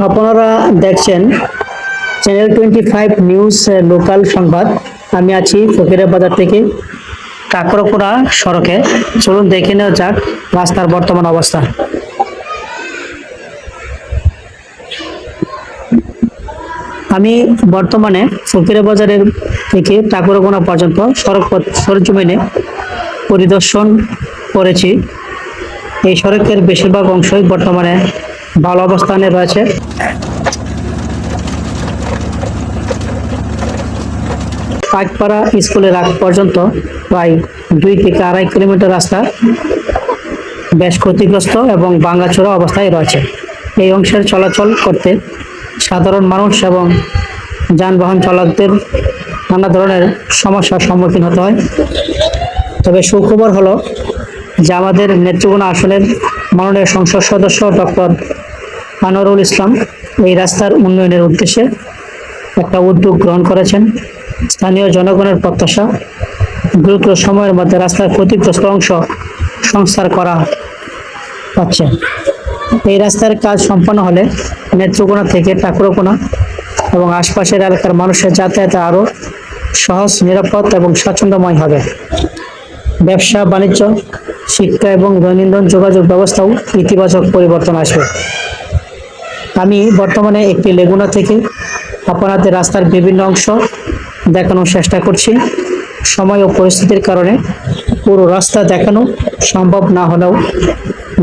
আপনারা দেখছেন channel 25 news local সংবাদ। আমি আছি ফকিরের বাজার থেকে কাকরপুরা সড়কে। চলুন দেখে নেওয়া যাক রাস্তার বর্তমান অবস্থা। আমি বর্তমানে ফকিরের বাজারের থেকে কাকরপুরা পর্যন্ত সড়ক সরজমিনে পরিদর্শন করেছি। এই সড়কের বেশিরভাগ অংশই বর্তমানে ভালো অবস্থানে রয়েছে। পাইকপাড়া স্কুলের আগ পর্যন্ত প্রায় 2 থেকে 2.5 কিলোমিটার রাস্তা বেশ ক্ষতিগ্রস্ত এবং ভাঙাচোরা অবস্থায় রয়েছে। এই অংশের চলাচল করতে সাধারণ মানুষ এবং যানবাহন চালকদের নানা ধরনের সমস্যার সম্মুখীন হতে হয়। তবে সুখবর হলো যে আমাদের নেত্রকোনা আসনের মাননীয় সংসদ সদস্য ডক্টর আনোয়ারুল ইসলাম এই রাস্তার উন্নয়নের উদ্দেশ্যে একটা উদ্যোগ গ্রহণ করেছেন। স্থানীয় জনগণের প্রত্যাশা দ্রুত সময়ের মধ্যে রাস্তার ক্ষতিগ্রস্ত অংশ সংস্কার করা হচ্ছে। এই রাস্তার কাজ সম্পন্ন হলে নেত্রকোনা থেকে কাকরকোনা এবং আশপাশের এলাকার মানুষের যাতায়াত আরও সহজ, নিরাপদ এবং স্বাচ্ছন্দ্যময় হবে। ব্যবসা বাণিজ্য, শিক্ষা এবং দৈনন্দিন যোগাযোগ ব্যবস্থাও ইতিবাচক পরিবর্তন আসবে। আমি বর্তমানে একটি লেগুনা থেকে আপনাদের রাস্তার বিভিন্ন অংশ দেখানোর চেষ্টা করছি। সময় ও পরিস্থিতির কারণে পুরো রাস্তা দেখানো সম্ভব না হলেও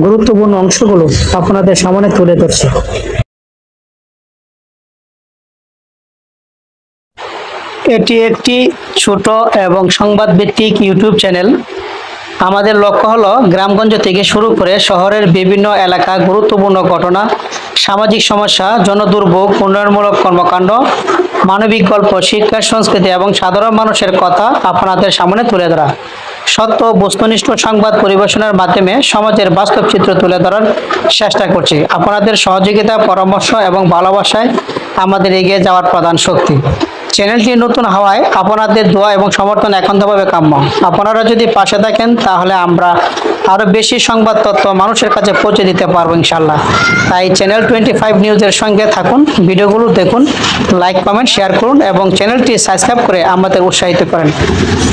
গুরুত্বপূর্ণ অংশগুলো আপনাদের সামনে তুলে ধরছি। এটি একটি ছোট এবং সংবাদ ভিত্তিক ইউটিউব চ্যানেল। আমাদের লক্ষ্য হলো গ্রামগঞ্জ থেকে শুরু করে শহরের বিভিন্ন এলাকা, গুরুত্বপূর্ণ ঘটনা, সামাজিক সমস্যা, জনদুর্ভোগ, উন্নয়নমূলক কর্মকাণ্ড, মানবিক গল্প, শিক্ষা, সংস্কৃতি এবং সাধারণ মানুষের কথা আপনাদের সামনে তুলে ধরা। সত্য বস্তুনিষ্ঠ সংবাদ পরিবেশনের মাধ্যমে সমাজের বাস্তব চিত্র তুলে ধরার চেষ্টা করছি। আপনাদের সহযোগিতা, পরামর্শ এবং ভালোবাসায় আমাদের এগিয়ে যাওয়ার প্রধান শক্তি। চ্যানেলটি নতুন হওয়ায় আপনাদের দোয়া এবং সমর্থন একান্তভাবে কাম্য। আপনারা যদি পাশে থাকেন তাহলে আমরা আরও বেশি সংবাদ তথ্য মানুষের কাছে পৌঁছে দিতে পারবো ইনশাল্লাহ। তাই চ্যানেল 25 নিউজের সঙ্গে থাকুন, ভিডিওগুলো দেখুন, লাইক, কমেন্ট, শেয়ার করুন এবং চ্যানেলটি সাবস্ক্রাইব করে আমাদের উৎসাহিত করেন।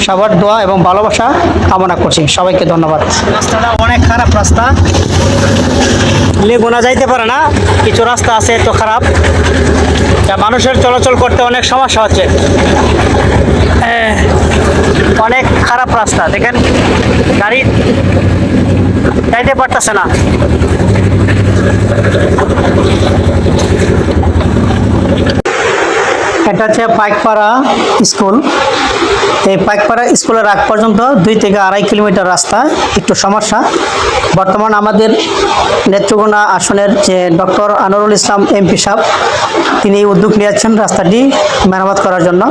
সবার দোয়া এবং ভালোবাসা কামনা করছি। সবাইকে ধন্যবাদ। রাস্তাটা অনেক খারাপ রাস্তা, লেগুনা যাইতে পারে না, কিছু রাস্তা আছে এত খারাপ যা মানুষের চলাচল করতে অনেক সমস্যা হচ্ছে। অনেক খারাপ রাস্তা, দেখেন গাড়ি যাইতে পারতেছে না। এটা হচ্ছে পাইকপাড়া স্কুল। এই পাইকপাড়া স্কুলের আগ পর্যন্ত 2 থেকে 2.5 কিলোমিটার রাস্তা একটু সমস্যা। বর্তমান আমাদের নেত্রকোনা আসনের যে ডক্টর আনোয়ারুল ইসলাম এমপি সাহেব, তিনি উদ্যোগ নিয়েছেন রাস্তাটি মেরামত করার জন্য।